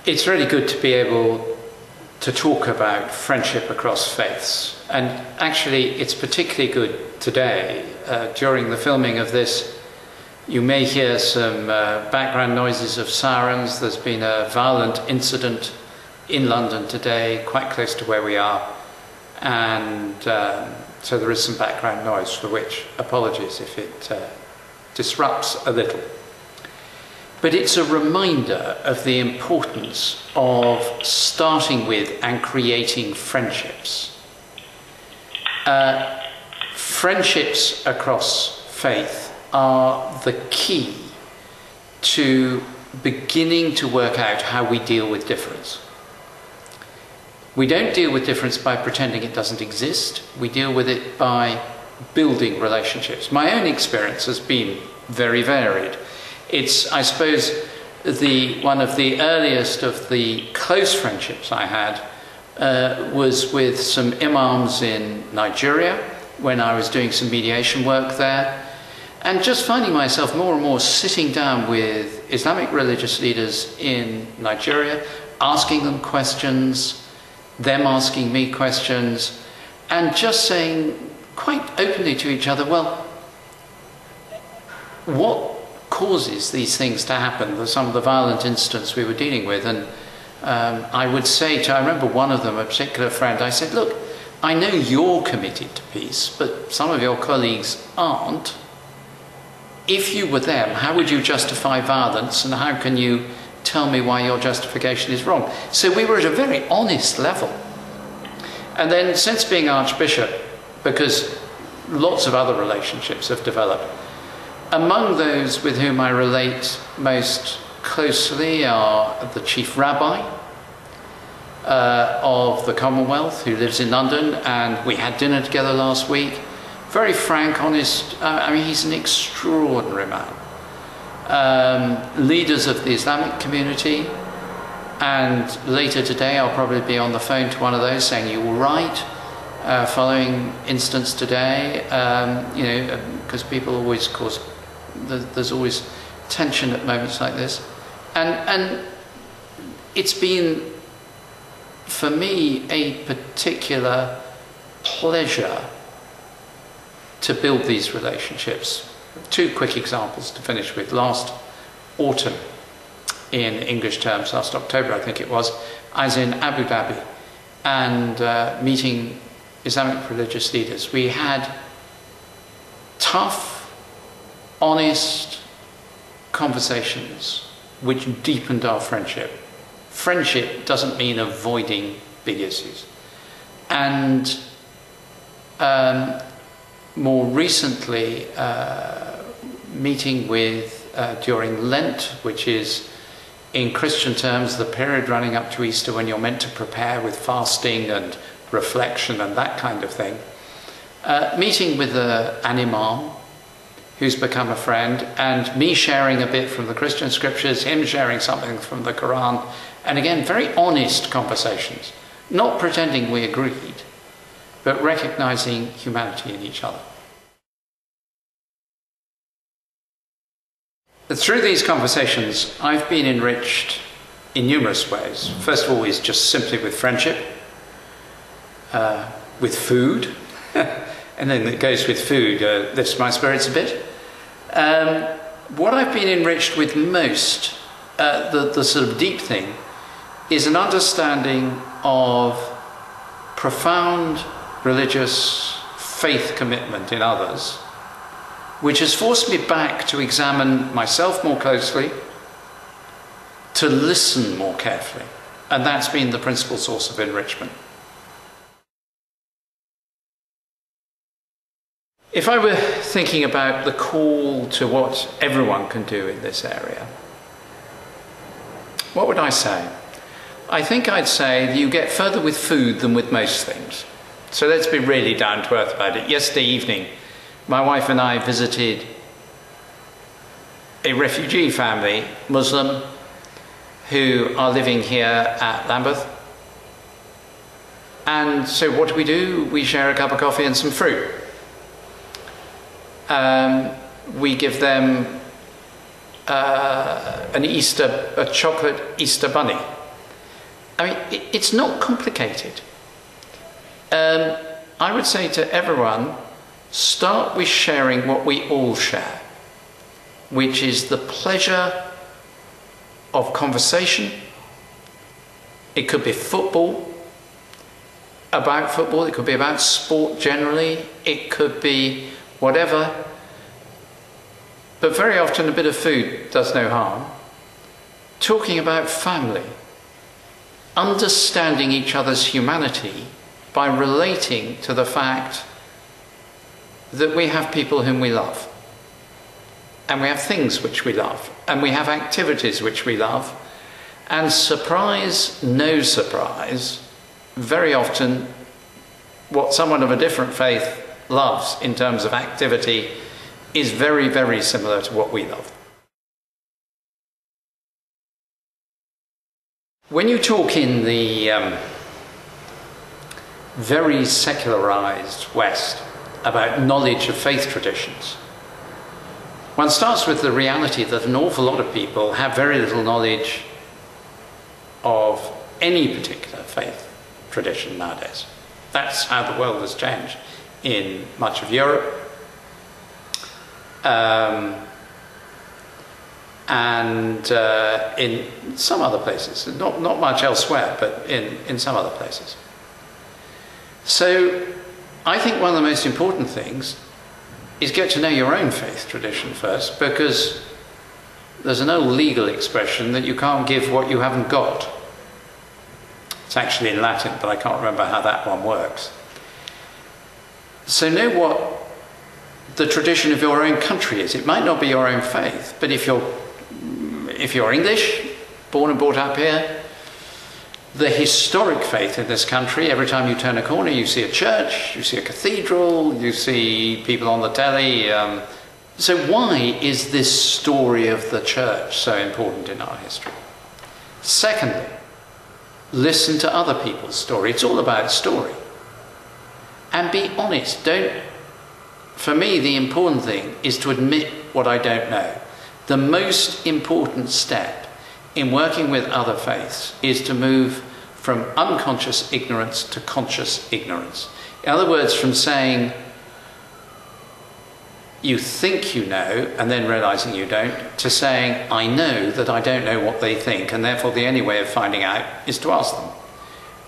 It's really good to be able to talk about friendship across faiths. And actually, it's particularly good today. During the filming of this, you may hear some background noises of sirens. There's been a violent incident in London today, quite close to where we are. And so there is some background noise, for which apologies if it disrupts a little. But it's a reminder of the importance of starting with and creating friendships. Friendships across faith are the key to beginning to work out how we deal with difference. We don't deal with difference by pretending it doesn't exist. We deal with it by building relationships. My own experience has been very varied. It's, I suppose, one of the earliest of the close friendships I had was with some imams in Nigeria when I was doing some mediation work there, and just finding myself more and more sitting down with Islamic religious leaders in Nigeria, asking them questions, them asking me questions, and just saying quite openly to each other, well, what causes these things to happen, some of the violent incidents we were dealing with? And I would say I remember one of them, a particular friend, I said, look, I know you're committed to peace, but some of your colleagues aren't. If you were them, how would you justify violence, and how can you tell me why your justification is wrong? So we were at a very honest level. And then since being Archbishop, because lots of other relationships have developed, among those with whom I relate most closely are the Chief Rabbi of the Commonwealth, who lives in London, and we had dinner together last week. Very frank, honest, I mean, he's an extraordinary man. Leaders of the Islamic community, and later today I'll probably be on the phone to one of those saying, you were right, following incidents today, you know, because people always cause, there's always tension at moments like this. And it's been, for me, a particular pleasure to build these relationships. Two quick examples to finish with. Last autumn, in English terms, last October I think it was, I was in Abu Dhabi and meeting Islamic religious leaders. We had tough, honest conversations which deepened our friendship. Friendship doesn't mean avoiding big issues. And more recently, meeting with, during Lent, which is in Christian terms the period running up to Easter when you're meant to prepare with fasting and reflection and that kind of thing, meeting with an imam who's become a friend, and me sharing a bit from the Christian scriptures, him sharing something from the Quran, and again, very honest conversations, not pretending we agreed, but recognizing humanity in each other. Through these conversations, I've been enriched in numerous ways. First of all is just simply with friendship, with food, and then it goes with food, lifts my spirits a bit. What I've been enriched with most, the sort of deep thing, is an understanding of profound religious faith commitment in others, which has forced me back to examine myself more closely, to listen more carefully, and that's been the principal source of enrichment. If I were thinking about the call to what everyone can do in this area, what would I say? I think I'd say that you get further with food than with most things. So let's be really down to earth about it. Yesterday evening, my wife and I visited a refugee family, Muslim, who are living here at Lambeth. And so what do? We share a cup of coffee and some fruit. We give them a chocolate Easter bunny. I mean, it's not complicated. I would say to everyone, start with sharing what we all share, which is the pleasure of conversation. It could be football, about football, it could be about sport generally, it could be whatever. But very often a bit of food does no harm. Talking about family, understanding each other's humanity by relating to the fact that we have people whom we love, and we have things which we love, and we have activities which we love, and surprise, no surprise, very often what someone of a different faith loves in terms of activity is very, very similar to what we love. When you talk in the very secularized West about knowledge of faith traditions, one starts with the reality that an awful lot of people have very little knowledge of any particular faith tradition nowadays. That's how the world has changed in much of Europe, and in some other places, not much elsewhere, but in some other places. So I think one of the most important things is get to know your own faith tradition first, because there's an old legal expression that you can't give what you haven't got. It's actually in Latin, but I can't remember how that one works. So know what the tradition of your own country is. It might not be your own faith, but if you're English, born and brought up here, the historic faith in this country, every time you turn a corner you see a church, you see a cathedral, you see people on the telly. So why is this story of the church so important in our history? Secondly, listen to other people's story. It's all about story. And be honest. For me, the important thing is to admit what I don't know. The most important step in working with other faiths is to move from unconscious ignorance to conscious ignorance. In other words, from saying you think you know and then realizing you don't, to saying I know that I don't know what they think, and therefore the only way of finding out is to ask them.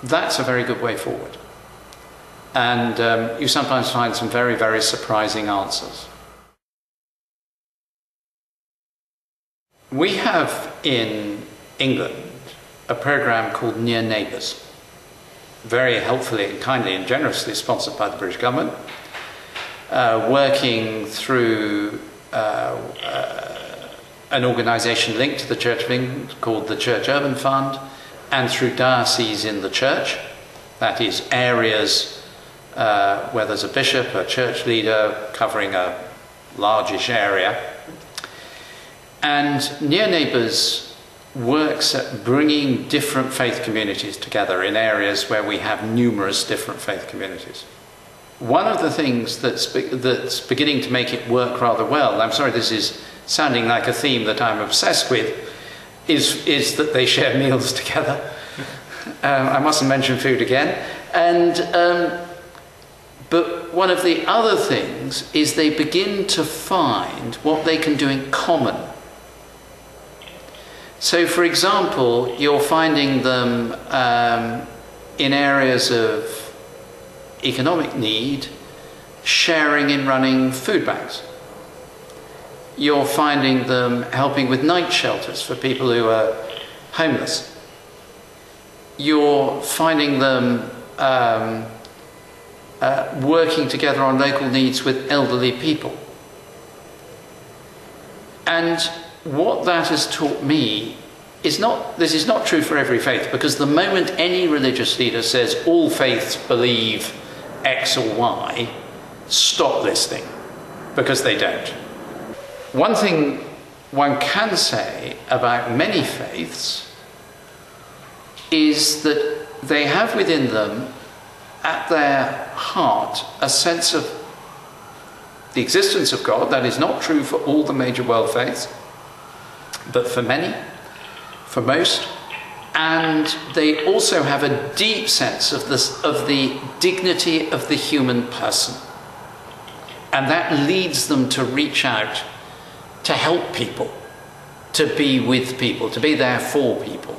That's a very good way forward. And you sometimes find some very, very surprising answers. We have in England a program called Near Neighbours, very helpfully and kindly and generously sponsored by the British government, working through an organisation linked to the Church of England called the Church Urban Fund, and through dioceses in the church, that is areas where there's a bishop, a church leader covering a largish area. And Near Neighbours works at bringing different faith communities together in areas where we have numerous different faith communities. One of the things that's beginning to make it work rather well, I'm sorry this is sounding like a theme that I'm obsessed with, is that they share meals together. I mustn't mention food again. But one of the other things is they begin to find what they can do in common. So, for example, you're finding them in areas of economic need, sharing in running food banks. You're finding them helping with night shelters for people who are homeless. You're finding them working together on local needs with elderly people. And what that has taught me is this is not true for every faith, because the moment any religious leader says all faiths believe X or Y, stop listening, because they don't. One thing one can say about many faiths is that they have within them, at their heart, a sense of the existence of God. That is not true for all the major world faiths, but for many, for most, And they also have a deep sense of the dignity of the human person. And that leads them to reach out to help people, to be with people, to be there for people.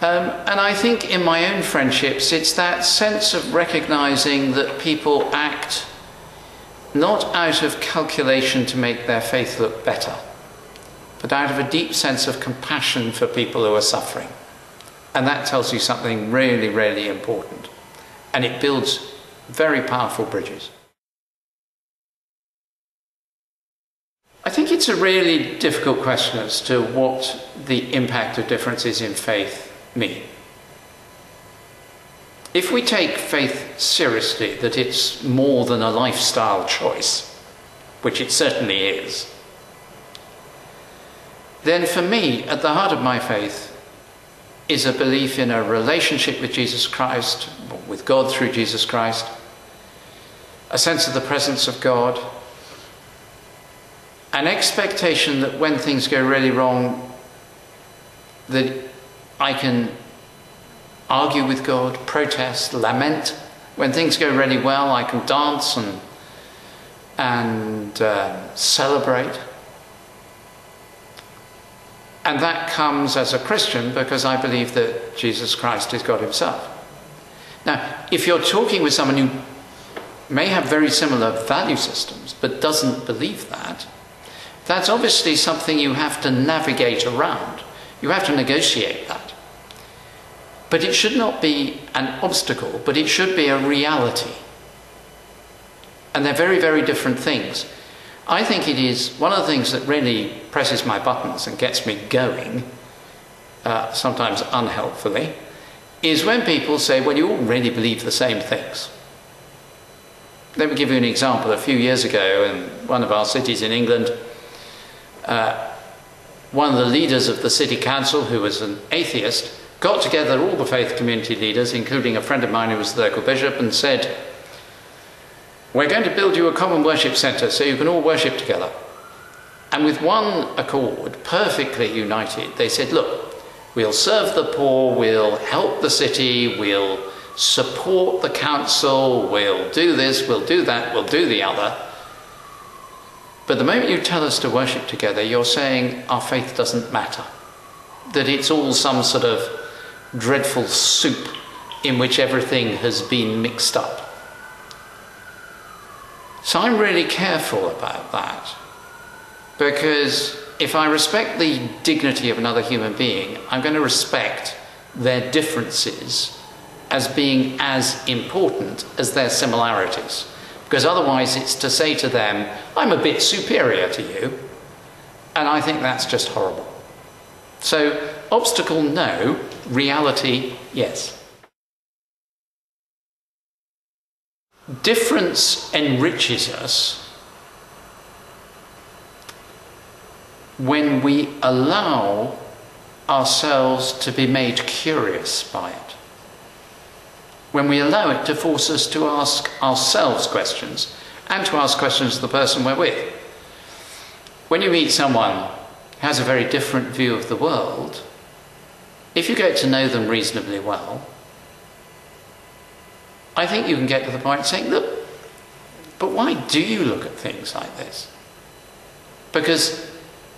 And I think in my own friendships, it's that sense of recognizing that people act not out of calculation to make their faith look better, but out of a deep sense of compassion for people who are suffering. And that tells you something really, really important. And it builds very powerful bridges. I think it's a really difficult question as to what the impact of differences in faith mean. If we take faith seriously, that it's more than a lifestyle choice, which it certainly is, then for me, at the heart of my faith, is a belief in a relationship with Jesus Christ, with God through Jesus Christ, a sense of the presence of God, an expectation that when things go really wrong, that I can argue with God, protest, lament. When things go really well, I can dance and celebrate. And that comes as a Christian because I believe that Jesus Christ is God himself. Now, if you're talking with someone who may have very similar value systems but doesn't believe that, that's obviously something you have to navigate around. You have to negotiate that. But it should not be an obstacle, but it should be a reality. And they're very, very different things. I think it is one of the things that really presses my buttons and gets me going, sometimes unhelpfully, is when people say, well, you all really believe the same things. Let me give you an example. A few years ago in one of our cities in England, one of the leaders of the city council, who was an atheist, got together all the faith community leaders, including a friend of mine who was the local bishop, and said, we're going to build you a common worship centre so you can all worship together. And with one accord, perfectly united, they said, look, we'll serve the poor, we'll help the city, we'll support the council, we'll do this, we'll do that, we'll do the other. But the moment you tell us to worship together, you're saying our faith doesn't matter. That it's all some sort of dreadful soup in which everything has been mixed up. So I'm really careful about that, because if I respect the dignity of another human being, I'm going to respect their differences as being as important as their similarities. Because otherwise it's to say to them, I'm a bit superior to you, and I think that's just horrible. So, obstacle, no. Reality, yes. Difference enriches us when we allow ourselves to be made curious by it. When we allow it to force us to ask ourselves questions and to ask questions of the person we're with. When you meet someone who has a very different view of the world, if you get to know them reasonably well, I think you can get to the point of saying, look, but why do you look at things like this? Because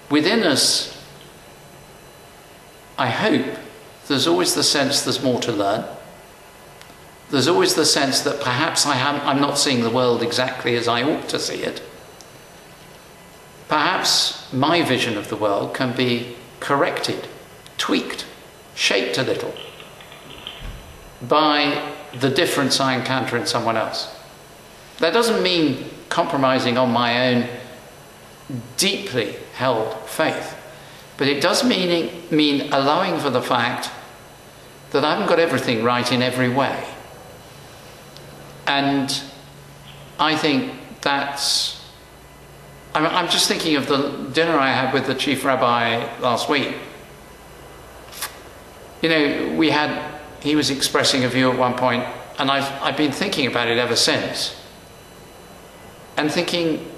within us, I hope, there's always the sense there's more to learn. There's always the sense that perhaps I'm not seeing the world exactly as I ought to see it. Perhaps my vision of the world can be corrected, tweaked, shaped a little by the difference I encounter in someone else. That doesn't mean compromising on my own deeply held faith, but it does mean allowing for the fact that I haven't got everything right in every way. And I think that's... I'm just thinking of the dinner I had with the chief rabbi last week. You know, he was expressing a view at one point, and I've been thinking about it ever since. And thinking,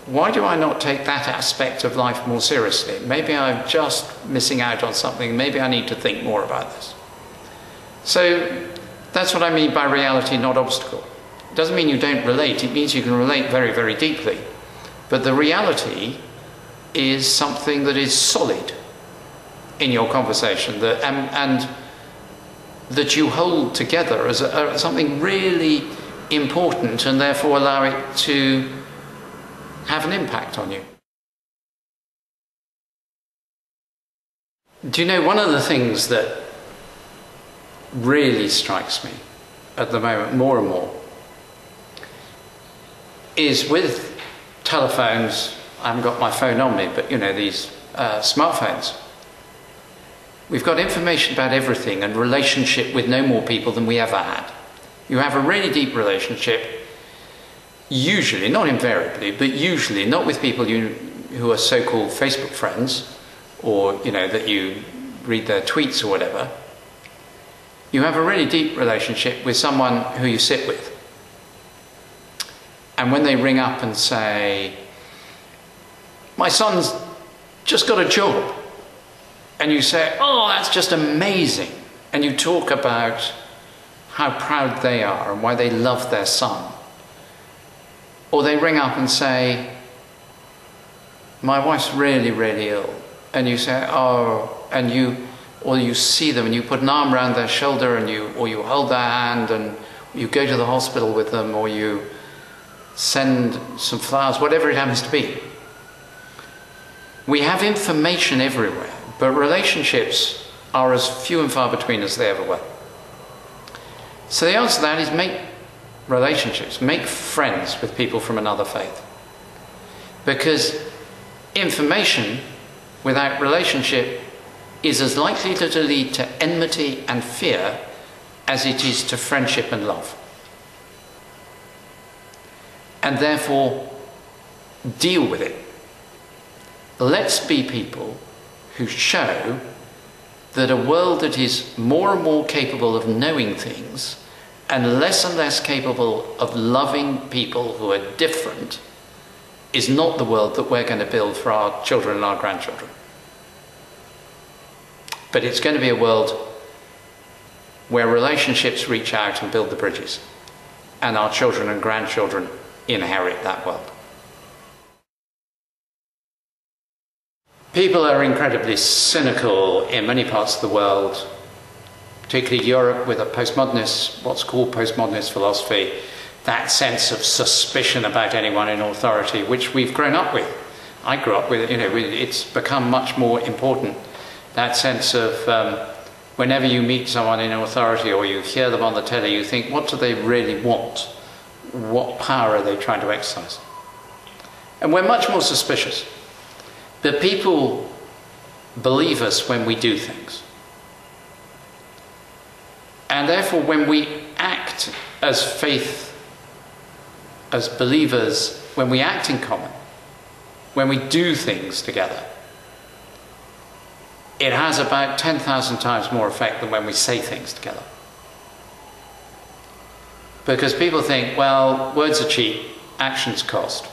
why do I not take that aspect of life more seriously? Maybe I'm just missing out on something. Maybe I need to think more about this. So that's what I mean by reality, not obstacle. It doesn't mean you don't relate. It means you can relate very, very deeply. But the reality is something that is solid in your conversation, and that you hold together as something really important, and therefore allow it to have an impact on you. Do you know, one of the things that really strikes me at the moment more and more is with telephones. I haven't got my phone on me, but you know, these smartphones. We've got information about everything and relationship with no more people than we ever had. You have a really deep relationship, usually, not invariably, but usually not with people who are so-called Facebook friends, or you know, that you read their tweets or whatever. You have a really deep relationship with someone who you sit with. And when they ring up and say, my son's just got a job, and you say, oh, that's just amazing, and you talk about how proud they are and why they love their son. Or they ring up and say, my wife's really, really ill, and you say, oh, and you see them and you put an arm around their shoulder, and or you hold their hand, and you go to the hospital with them, or you send some flowers, whatever it happens to be. We have information everywhere, but relationships are as few and far between as they ever were. So the answer to that is make relationships, make friends with people from another faith. Because information without relationship is as likely to lead to enmity and fear as it is to friendship and love. And therefore, deal with it. Let's be people who show that a world that is more and more capable of knowing things and less capable of loving people who are different is not the world that we're going to build for our children and our grandchildren. But it's going to be a world where relationships reach out and build the bridges, and our children and grandchildren inherit that world. People are incredibly cynical in many parts of the world, particularly Europe, with a postmodernist, what's called postmodernist philosophy, that sense of suspicion about anyone in authority, which we've grown up with. I grew up with it, you know, it's become much more important. That sense of whenever you meet someone in authority or you hear them on the telly, you think, what do they really want? What power are they trying to exercise? And we're much more suspicious. But people believe us when we do things. And therefore, when we act as faith, as believers, when we act in common, when we do things together, it has about 10,000 times more effect than when we say things together. Because people think, well, words are cheap, actions cost.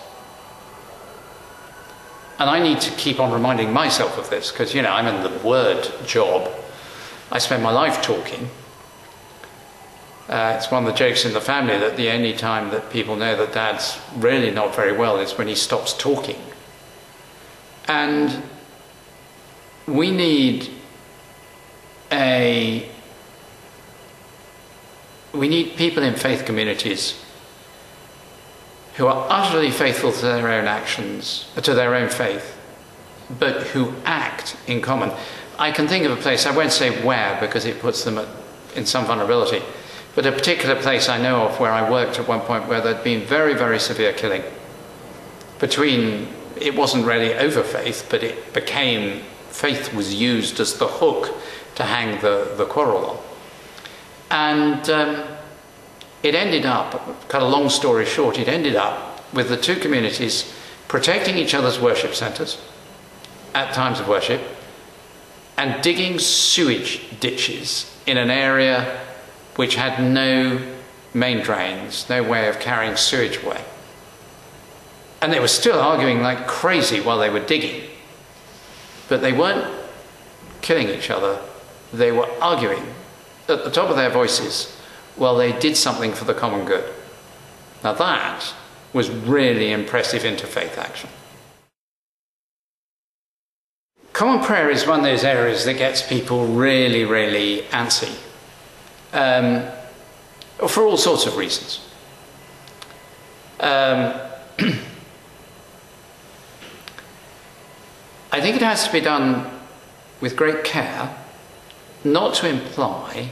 And I need to keep on reminding myself of this, because, you know, I'm in the word job. I spend my life talking. It's one of the jokes in the family that the only time that people know that Dad's really not very well is when he stops talking. And we need people in faith communities who are utterly faithful to their own actions, to their own faith, but who act in common. I can think of a place, I won't say where because it puts them in some vulnerability, but a particular place I know of where I worked at one point where there'd been very, very severe killing. It wasn't really over faith, but it became, faith was used as the hook to hang the quarrel on. And it ended up, cut a long story short, it ended up with the two communities protecting each other's worship centres at times of worship and digging sewage ditches in an area which had no main drains, no way of carrying sewage away. And they were still arguing like crazy while they were digging. But they weren't killing each other. They were arguing at the top of their voices while they did something for the common good. Now that was really impressive interfaith action. Common prayer is one of those areas that gets people really, really antsy. For all sorts of reasons. I think it has to be done with great care, not to imply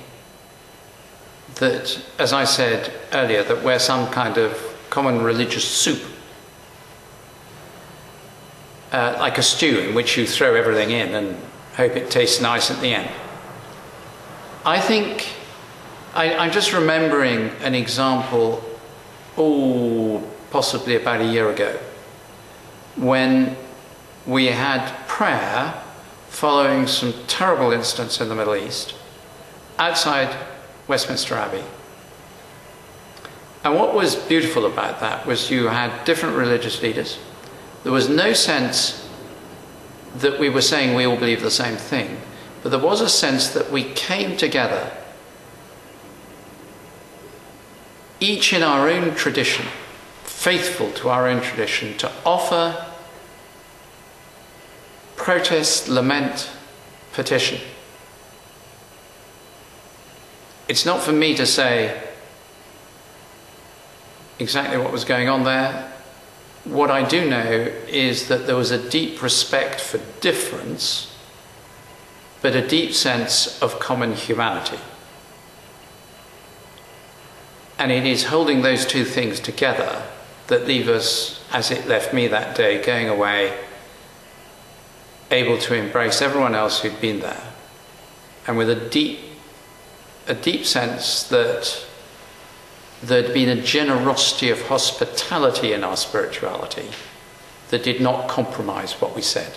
that, as I said earlier, that we're some kind of common religious soup, like a stew in which you throw everything in and hope it tastes nice at the end. I think, I'm just remembering an example, possibly about a year ago, when we had prayer following some terrible incidents in the Middle East outside Westminster Abbey. And what was beautiful about that was you had different religious leaders. There was no sense that we were saying we all believe the same thing, but there was a sense that we came together, each in our own tradition, faithful to our own tradition, to offer protest, lament, petition. It's not for me to say exactly what was going on there. What I do know is that there was a deep respect for difference, but a deep sense of common humanity. And it is holding those two things together that leave us, as it left me that day, going away able to embrace everyone else who'd been there, and with a deep sense that there'd been a generosity of hospitality in our spirituality that did not compromise what we said.